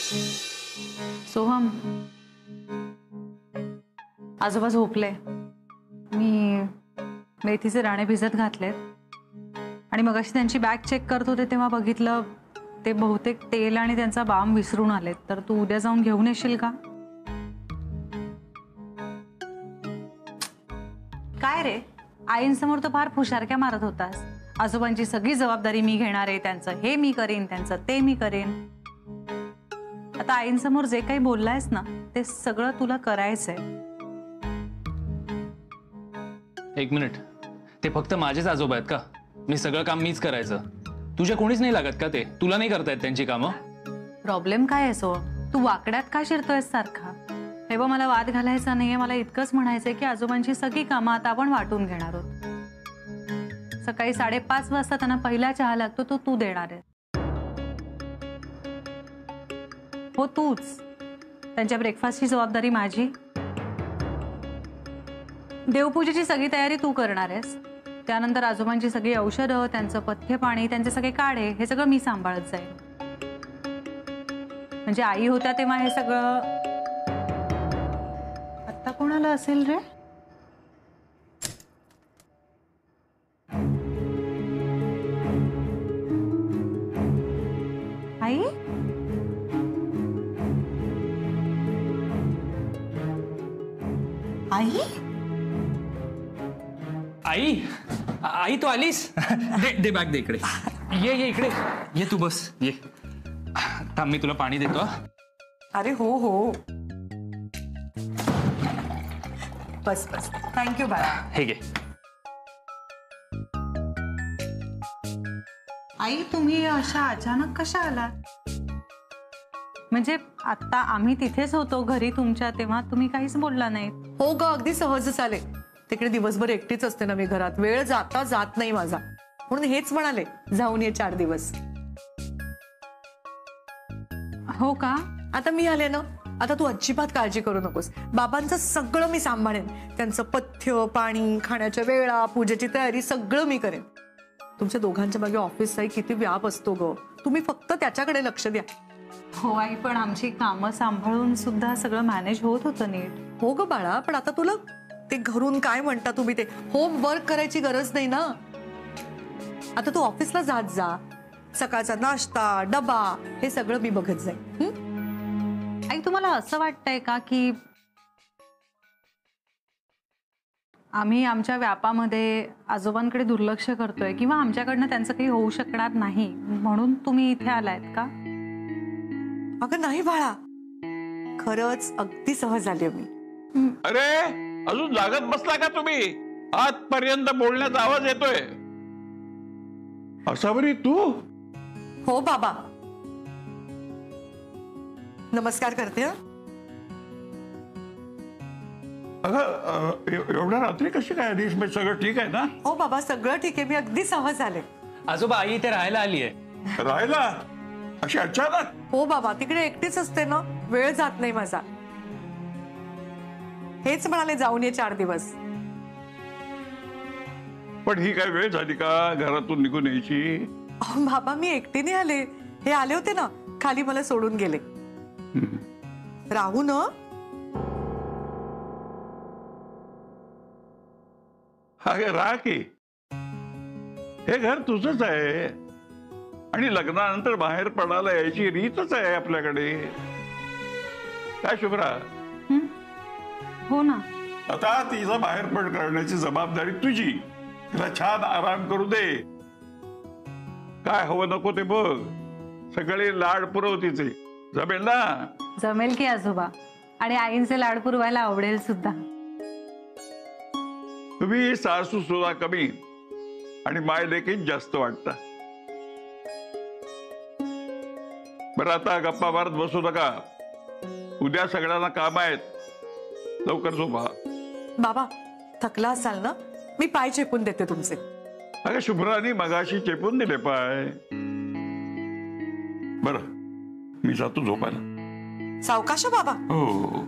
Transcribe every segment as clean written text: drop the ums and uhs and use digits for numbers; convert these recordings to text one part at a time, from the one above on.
सोहम, आजोबा झोपले. मी मेथीचे दाणे भिजत घातलेत आणि मगाशी त्यांची बॅग चेक करत होते तेव्हा बघितलं ते बहुतेक तेल आणि त्यांचा बाम विसरून आलेत. तर तू उद्या जाऊन घेऊन येशील का? काय रे, आईंसमोर तर फार फुशारक्या मारत होतास. आजोबांची सगळी जबाबदारी मी घेणार आहे, त्यांचं हे मी करेन, त्यांचं ते मी करेन. आता आईंसमोर जे काही बोललायस ना ते सगळं तुला करायचंय. एक मिनिट, ते फक्त माझेच आजोबा आहेत का? मी सगळं काम मीच करायचं? तुझ्या कोणीच नाही लागत का? ते तुला नाही करता येत त्यांची कामं? प्रॉब्लेम काय आहे सो? तू वाकड्यात का शिरतोयस सारखा? हे बघ, मला वाद घालायचा नाहीये. मला इतकंच म्हणायचंय की आजोबांची सगळी कामं आता आपण वाटून घेणार आहोत. सकाळी 5:30 वाजता त्यांना पहिला चहा लागतो तो तू देणार आहे. हो, तूच. त्यांच्या ब्रेकफास्टची जबाबदारी माझी. देवपूजेची सगळी तयारी तू करणार आहेस. त्यानंतर आजोबांची सगळी औषधं, त्यांचं पथ्य पाणी, त्यांचे सगळे काढे हे सगळं मी सांभाळत जाईल. म्हणजे आई होत्या तेव्हा हे सगळं. आता कोणाला असेल रे? आई? आई? आई, आई तू आलीस? दे दे बॅग दे इकडे. ये ये इकडे ये, तू बस ये. थांब, मी तुला पाणी देतो. अरे हो हो, बस बस. थँक्यू बाळा. हे घे. आई, तुम्ही अशा अचानक कशा आला? म्हणजे आता आम्ही तिथेच होतो घरी तुमच्या, तेव्हा तुम्ही काहीच बोलला नाही. हो ग, अगदी सहजच आले. तिकडे दिवसभर एकटीच असते ना मी घरात, वेळ जाता जात नाही माझा, म्हणून हेच म्हणाले जाऊन ये 4 दिवस. हो का? आता मी आले ना, आता तू अजिबात काळजी करू नकोस. बाबांचं सगळं मी सांभाळेन. त्यांचं पथ्य पाणी, खाण्याच्या वेळा, पूजेची तयारी सगळं मी करेन. तुमच्या दोघांच्या मागे ऑफिसचाही किती व्याप असतो ग, तुम्ही फक्त त्याच्याकडे लक्ष द्या. हो आई, पण आमची कामं सांभाळून सुद्धा सगळं मॅनेज होत होतं नीट. हो ग बाळा, पण आता तुला ते घरून काय म्हणता तुम्ही ते होमवर्क करायची गरज नाही ना. आता तू ऑफिसला जात जा, सकाळचा नाश्ता डबा हे सगळं मी बघत जाईल. आई, तुम्हाला असं वाटतंय का की आम्ही आमच्या व्यापामध्ये आजोबांकडे दुर्लक्ष करतोय किंवा आमच्याकडनं त्यांचं काही होऊ शकणार नाही म्हणून तुम्ही इथे आलायत का? अगं नाही बाळा, खरंच अगदी सहज आले मी. अरे अजून जागत बसला का तुम्ही? आजपर्यंत बोलण्याचा आवाज येतोय. असावरी तू? हो बाबा, नमस्कार करते. अगं एवढ्या रात्री कशी काय आलीस? सगळं ठीक आहे ना? हो बाबा, सगळं ठीक आहे, मी अगदी सहज आले. आजोबा, आई इथे राहायला आली आहे. राहायला? अशी अचानक? हो बाबा, तिकडे एकटीच असते ना, वेळ जात नाही माझा. हेच म्हणाले जाऊन ये 4 दिवस. पण ही काय वेळ झाली का घरातून निघून यायची? अहो बाबा, मी एकटीने आले. हे आले होते ना खाली, मला सोडून गेले. राहू ना? अगं राहा की, हे घर तुझंच आहे आणि लग्नानंतर बाहेर पडायला यायची रीतच आहे आपल्याकडे. काय शुभ्रा? हो ना. आता तिचा बाहेर पड करण्याची जबाबदारी तुझी. तिला छान आराम करू दे. काय हवं नको ते बघ. सगळे लाड पुरव तिचे. जमेल ना? जमेल की आजोबा, आणि आईंचे लाड पुरवायला आवडेल सुद्धा. तुम्ही सासू सुद्धा कमी आणि माय देखील जास्त वाटता. बरं, आता गप्पा मारत बसू नका. उद्या सगळ्यांना काम आहेत. लवकर झोपा. बाबा, थकला असाल ना, मी पाय चेपून देते तुमचे. अगं शुभ्रानी मगाशी चेपून दिले पाय. बरं, मी जातो झोपायला. सावकाश बाबा. हो.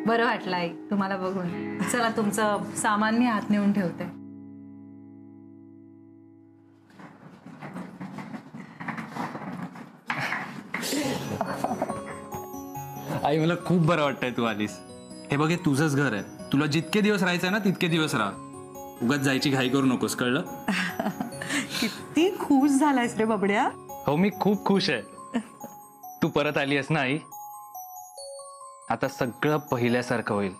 बरं वाटलं आई तुम्हाला बघून. चला, तुमचं सामान मी आत नेऊन ठेवते. आई मला खूप बरं वाटतंय तू आलीस. हे बघ, हे तुझंच घर आहे. तुला जितके दिवस राहायचंय ना तितके दिवस राहा. उगाच जायची घाई करू नकोस, कळलं? किती खुश झालायस रे बबड्या. हो, मी खूप खुश आहे. तू परत आली आहेस ना आई. आता सगळं पहिल्यासारखं होईल.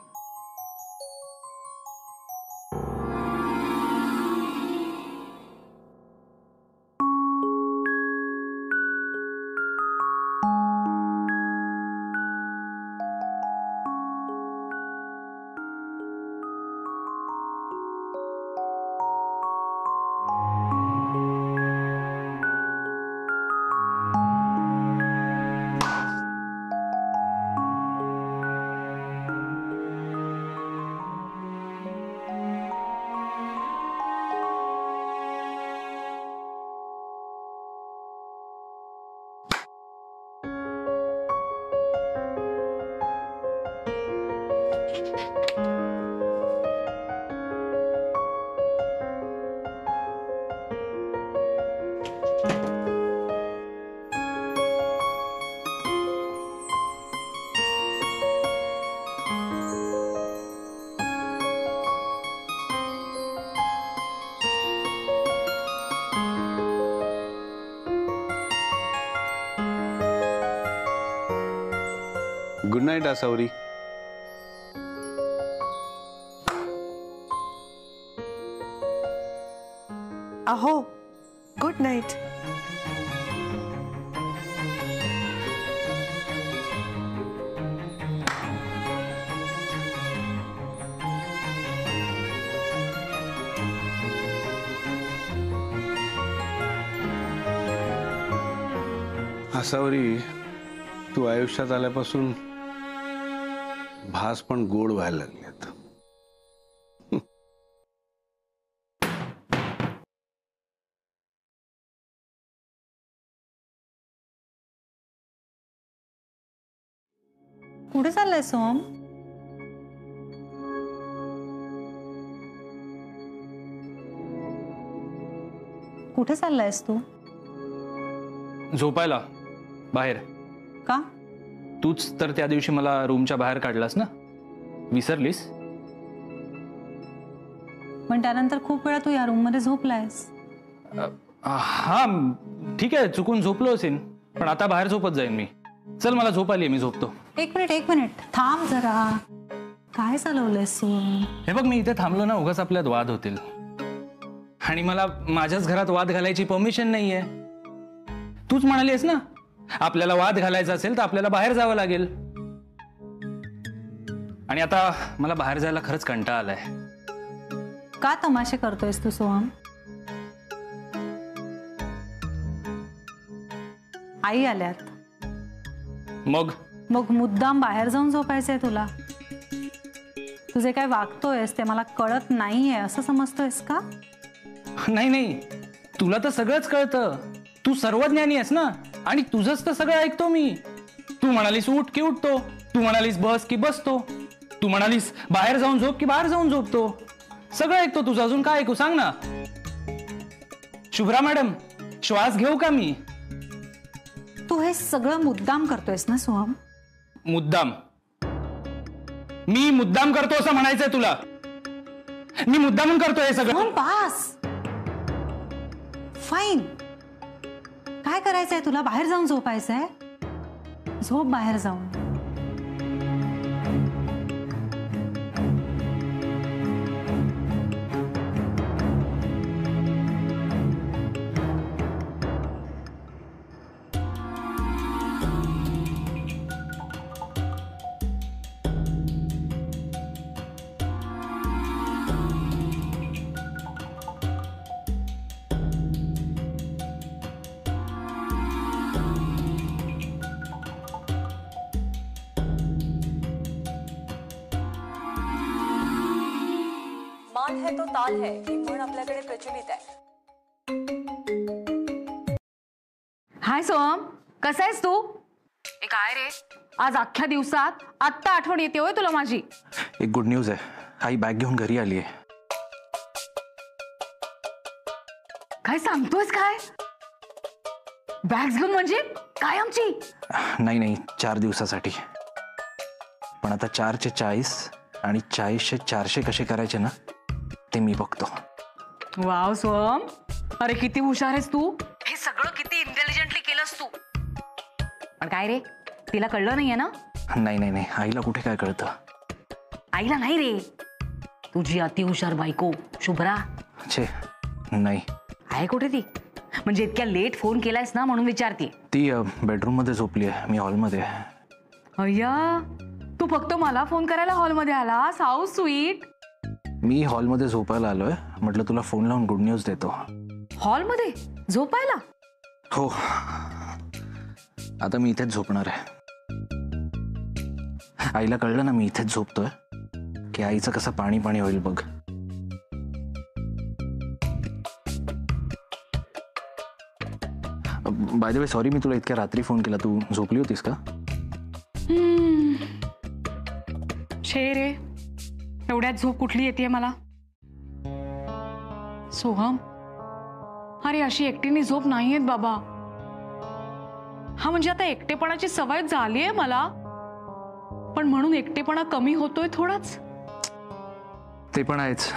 Good night Asavari. अहो, गुड नाईट. आसावरी, तू आयुष्यात आल्यापासून भास पण गोड व्हायला लागलेत. कुठे चाललाय सोहम? कुठे चाललायस तू? झोपायला बाहेर. का? तूच तर त्या दिवशी मला रूमच्या बाहेर काढलास ना. विसरलीस? पण त्यानंतर खूप वेळा तू या रूम मध्ये झोपलायस. हा, ठीक आहे, चुकून झोपलो असेल, पण आता बाहेर झोपत जाईन मी. चल, मला झोप आली, मी झोपतो. एक मिनिट थांब जरा. काय चालवलंयस तू? हे बघ, मी इथे थांबलो ना, उगाच आपल्यात वाद होतील. आणि मला माझ्याच घरात वाद घालायची परमिशन नाहीये. तूच म्हणालीस ना, आपल्याला वाद घालायचा असेल तर आपल्याला बाहेर जावं लागेल. आणि आता मला बाहेर जायला खरंच कंटाळा आलाय. का तमाशे करतोयस तू सोहम? आई आल्यात. मग मुद्दाम बाहेर जाऊन झोपायचंय तुला? तुझे काय वागतोयस ते मला कळत नाहीये असं समजतोयस का? नाही, तुला तर सगळंच कळतं. तू सर्वज्ञानी आहेस ना, आणि तुझंच तर सगळं ऐकतो मी. तू म्हणालीस उठ की उठतो, तू म्हणालीस बस की बसतो, तू म्हणालीस बाहेर जाऊन झोप की बाहेर जाऊन झोपतो. सगळं ऐकतो तुझं. अजून काय ऐकू सांग ना. शुभ्रा मॅडम, श्वास घेऊ का मी? तू हे सगळं मुद्दाम करतोयस ना सोहम? मुद्दाम? मी मुद्दाम करतो असं म्हणायचंय तुला? मी मुद्दामून करतोय हे सगळं? सोहम, पास. फाईन. काय करायचंय तुला? बाहेर जाऊन झोपायचंय? झोप बाहेर जाऊन. मान है तो ताल है ही म्हण आपल्याकडे प्रचलित आहे. हाय सोहम, कसा आहेस तू? काय रे, आज अख्ख्या दिवसात आत्ता आठवण येते होय तुला माझी? एक गुड न्यूज आहे. आई बॅग घेऊन घरी आली आहे. काय सांगतोयस? काय बॅग्स घेऊन? म्हणजे काय आमची? नाही, 4 दिवसासाठी. पण आता 4चे 40 आणि 40चे 400 कसे करायचे ना ते मी बघतो. वाव सोहम, अरे किती हुशार आहेस तू. हे सगळं किती इंटेलिजंटली केलंस तू. पण काय रे, तिला कळलं नाहीये ना? नाही नाही नाही, आईला कुठे काय कळतं. आईला नाही रे, तुझी अतिहुशार बायको शुभ्रा छे नाही. आहे कुठे ती? म्हणजे इतक्या लेट फोन केलायस ना म्हणून विचारते. ती बेडरूम मध्ये झोपली आहे, मी हॉलमध्ये आहे. अय्या, तू फक्त मला फोन करायला हॉलमध्ये आलास. How sweet. मी हॉलमध्ये झोपायला आलोय, म्हटलं तुला फोन लावून गुड न्यूज देतो. हॉलमध्ये झोपायला? हो, आता मी इथेच झोपणार आहे. आईला कळलं ना मी इथेच झोपतोय की आईचं कसं पाणी पाणी होईल बघ. बाय द वे सॉरी, मी तुला इतक्या रात्री फोन केला. तू झोपली होतीस का? छे रे, एवढ्यात झोप कुठली येते मला. सोहम, अरे अशी एकटीने झोप नाही येत बाबा. हा म्हणजे आता एकटेपणाची सवय झाली आहे मला, पण म्हणून एकटेपणा कमी होतोय थोडाच. ते पण आहेच.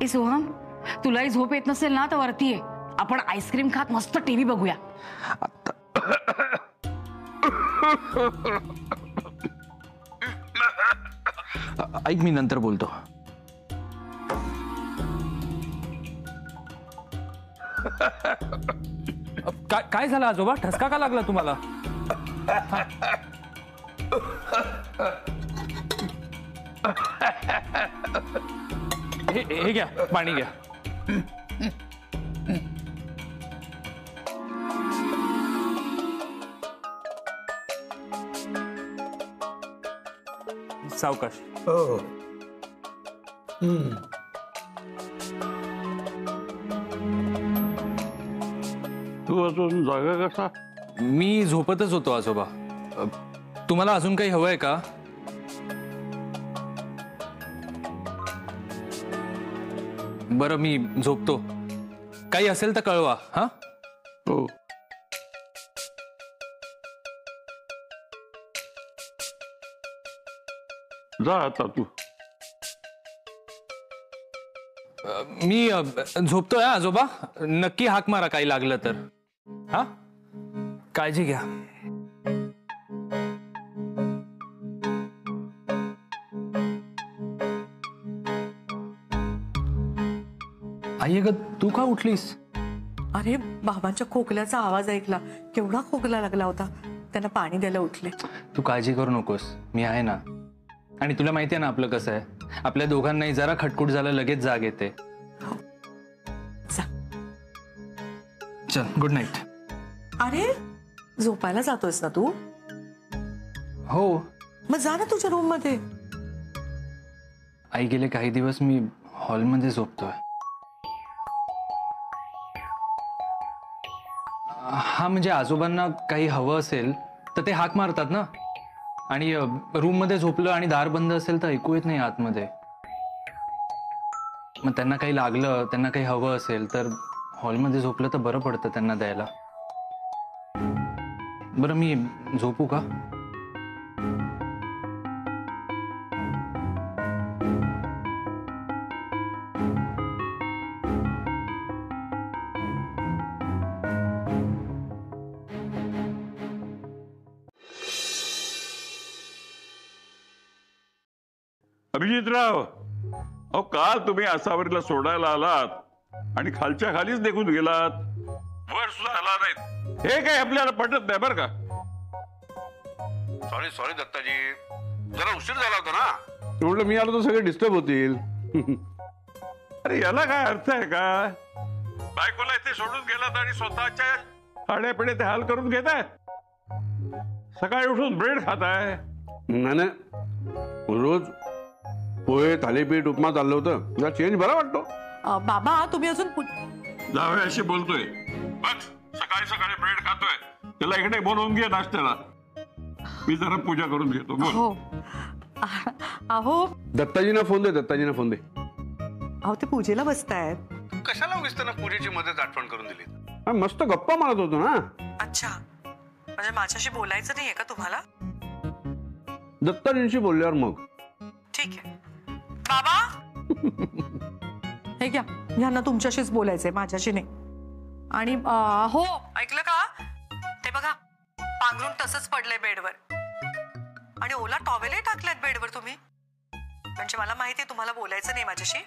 ए सोहम, तुलाही झोप येत नसेल ना तर वरती आहे, आपण आईस्क्रीम खात मस्त टीव्ही बघूया. ऐक, मी नंतर बोलतो. काय झालं आजोबा? ठसका का लागला तुम्हाला? हे घ्या, पाणी घ्या. सावकाश. तू अजून जागा कसा? मी झोपतच होतो आजोबा. तुम्हाला अजून काही हवंय का? बरं, मी झोपतो. काही असेल तर कळवा. हा, हो. जा आता तू. मी झोपतोय आजोबा. नक्की हाक मारा काही लागलं तर. हा, काळजी घ्या. आई ग, तू का उठलीस? अरे बाबांच्या खोकल्याचा आवाज ऐकला, केवढा खोकला लागला होता, त्यांना पाणी द्यायला उठले. तू काळजी करू नकोस, मी आहे ना. आणि तुला माहिती आहे ना आपलं कसं आहे, आपल्या दोघांनाही जरा खटखुट झालं लगेच जाग येते. जा. चल, गुड नाईट. अरे झोपायला जातोयस ना तू? हो. मग जा ना तुझ्या रूम मध्ये. आई, गेले काही दिवस मी हॉलमध्ये झोपतोय. हा म्हणजे आजोबांना काही हवं असेल तर ते हाक मारतात ना. आणि रूम मध्ये झोपलं आणि दार बंद असेल तर ऐकू येत नाही आतमध्ये. मग त्यांना काही लागलं, त्यांना काही हवं असेल तर हॉलमध्ये झोपलं तर बरं पडतं त्यांना द्यायला. बरं, मी झोपू का? अभिजितराव, अहो काल तुम्ही आसावरीला सोडायला आलात आणि खालच्या खालीच निघून गेलात, वर सुद्धा आला नाहीत. हे काय आपल्याला पटत नाही बरं का. सॉरी सॉरी दत्ताजी, जरा उशीर झाला होता ना. म्हटलं मी आलो तर सगळे डिस्टर्ब होतील. अरे याला काय अर्थ आहे का? बायकोला इथे सोडून गेलात आणि स्वतःच्या खाण्यापिणे ते हाल करून घेताय. सकाळी उठून ब्रेड खाताय. नाही नाही, रोज पोहे थालीपीठ उपमा चाललं होतं, जरा चेंज बरा वाटतो. बाबा तुम्ही अजून जावे अशी बोलतोय. बघ, सकाळी सकाळी ब्रेड खातोय, त्याला इकडे बोलवून घे नाश्त्याला. मी जरा पूजा करून घेतो. बोल. हो. अहो दत्ताजींना फोन दे, दत्ताजींना फोन दे. अहो ते पूजेला बसतायत. कशाला उगीच त्यांना पूजेची मदत आठवण करून दिली? मस्त गप्पा मारत होतो ना. अच्छा, म्हणजे माझ्याशी बोलायचं नाहीये का तुम्हाला? दत्ताजींशी बोलल्यावर मग. ठीक आहे बाबा. हे घ्या, ह्यांना तुमच्याशीच बोलायचंय, माझ्याशी नाही. आणि हो ऐकलं का, ते बघा पांघरून तसंच पडलंय बेडवर आणि ओला टॉवेलही टाकलेत बेडवर तुम्ही. म्हणजे मला माहितीये तुम्हाला बोलायचं नाही माझ्याशी,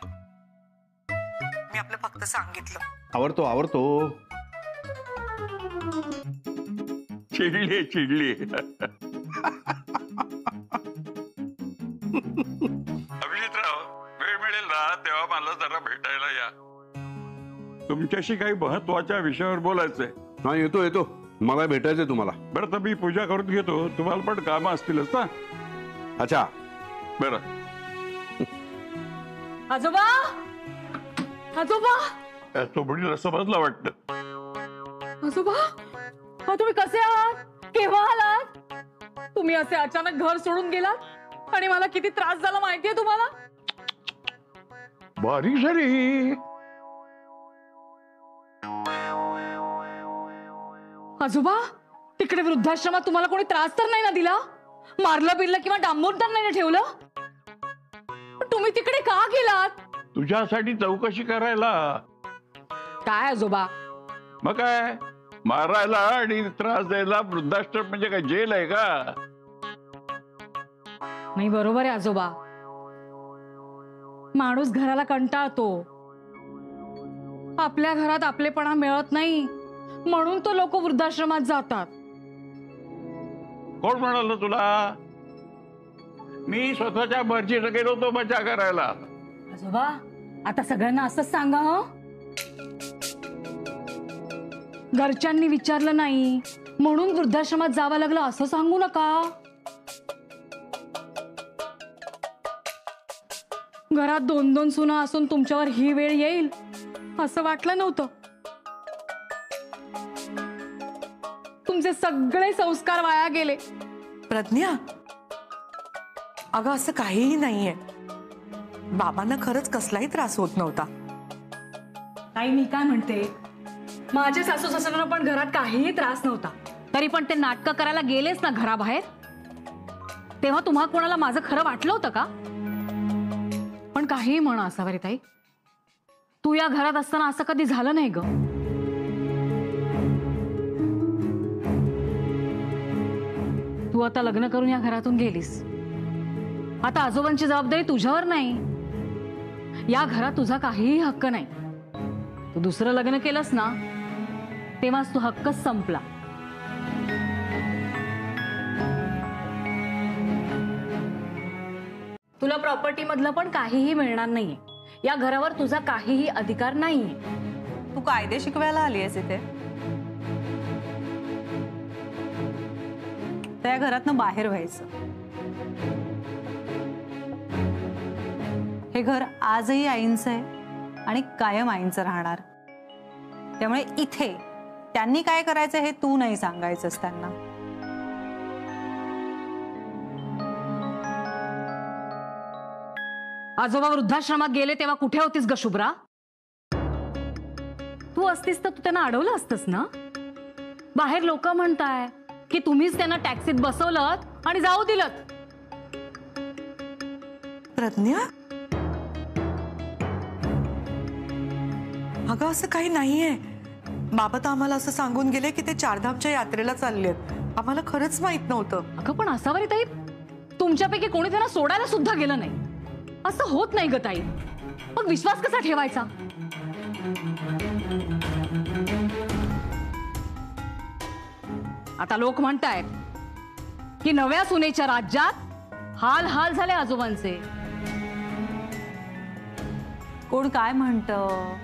मी आपलं फक्त सांगितलं. आवरतो. चिडली अभिजितराव, वेळ मिळेल ना तेव्हा मला जरा भेटायला या. तुमच्याशी काही महत्वाच्या विषयावर बोलायचंय. हा येतो, मला भेटायचंय तुम्हाला. बरं तर मी पूजा करून घेतो, तुम्हाला पण कामं असतीलच ना. अच्छा बरं. आजोबा चोबडीला समजलं वाटतं. आजोबा, तुम्ही कसे आहात? केव्हा आलात? तुम्ही असे अचानक घर सोडून गेलात आणि मला किती त्रास झाला माहितीये तुम्हाला. बारीक झाली. आजोबा, तिकडे वृद्धाश्रमात तुम्हाला कोणी त्रास तर नाही ना दिला? मारलं बिरलं किंवा डांबून तर नाही ना ठेवलं? तुम्ही तिकडे का गेलात? तुझ्यासाठी चौकशी करायला. काय आजोबा? मग काय, मारायला आणि त्रास द्यायला वृद्धाश्रम म्हणजे काय जेल आहे का? नाही, बरोबर आहे आजोबा. माणूस घराला कंटाळतो, आपल्या घरात आपलेपणा मिळत नाही म्हणून तो लोक वृद्धाश्रमात जातात. कोण म्हणाल तुला? मी स्वतःच्या मर्जीनं गेलो होतो मजा करायला. आजोबा, आता सगळ्यांना असंच सांगा हं? घरच्यांनी विचारलं नाही म्हणून वृद्धाश्रमात जावं लागलं असं सांगू नका. घरात 2-2 सुना असून तुमच्यावर ही वेळ येईल असं वाटलं नव्हतं. तुमचे सगळे संस्कार वाया गेले. प्रज्ञा, अगं असं काहीही नाहीये. बाबांना खरंच कसलाही त्रास होत नव्हता. नाही, मी काय म्हणते, माझ्या सासू सासऱ्यांना पण घरात काहीही त्रास नव्हता, तरी पण ते नाटकं करायला गेलेच ना घराबाहेर. तेव्हा तुम्हा कोणाला माझं खरं वाटलं होतं का? पण काहीही म्हणा असावरी ताई, तू या घरात असताना असं कधी झालं नाही ग. तू आता लग्न करून या घरातून गेलीस. आता आजोबांची जबाबदारी तुझ्यावर नाही. या घरात तुझा काहीही हक्क नाही. तू दुसरं लग्न केलंस ना, तेव्हाच तो हक्कच संपला. तुला प्रॉपर्टी मधलं पण काहीही मिळणार नाहीये. या घरावर तुझा काहीही अधिकार नाहीये. तू कायदे शिकवायला आली आहेस इथे? त्या घरातनं बाहेर व्हायचं. हे घर आजही आईंचं आहे आणि कायम आईंचं राहणार. त्यामुळे इथे त्यांनी काय करायचं हे तू नाही सांगायचंस त्यांना. आजोबा वृद्धाश्रमात गेले तेव्हा कुठे होतीस ग शुभ्रा? तू असतीस तर तू त्यांना अडवलं असतंस ना. बाहेर लोक म्हणताय की तुम्हीच त्यांना टॅक्सीत बसवलं आणि जाऊ दिलं. प्रज्ञा, अगं असं काही नाहीये. बाबा तर आम्हाला असं सांगून गेले की ते चारधामच्या यात्रेला चाललेत. आम्हाला खरंच माहित नव्हतं. अगं पण असावरी ताई, तुमच्यापैकी कोणी त्यांना सोडायला सुद्धा गेलं नाही. असं होत नाही ग ताई. मग विश्वास कसा ठेवायचा? आता लोक म्हणतायत की नव्या सुनेच्या राज्यात हाल हाल झाले आजोबांचे. कोण काय म्हणतं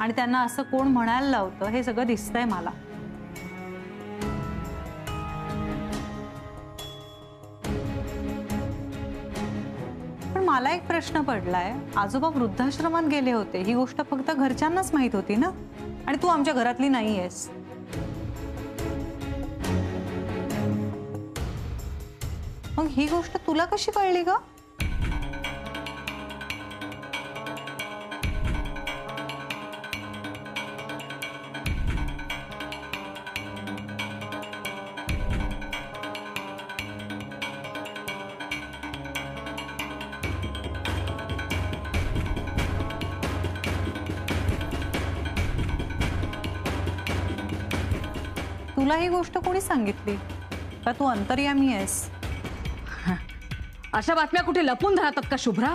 आणि त्यांना असं कोण म्हणायला लावतं हे सगळं दिसतंय मला. पण मला एक प्रश्न पडलाय, आजोबा वृद्धाश्रमात गेले होते ही गोष्ट फक्त घरच्यांनाच माहित होती ना, आणि तू आमच्या घरातली नाहीयेस. मग ही गोष्ट तुला कशी कळली ग? तुला ही गोष्ट कोणी सांगितली का तू अंतर्यामी आहेस? अशा बातम्या कुठे लपून राहतात का शुभ्रा?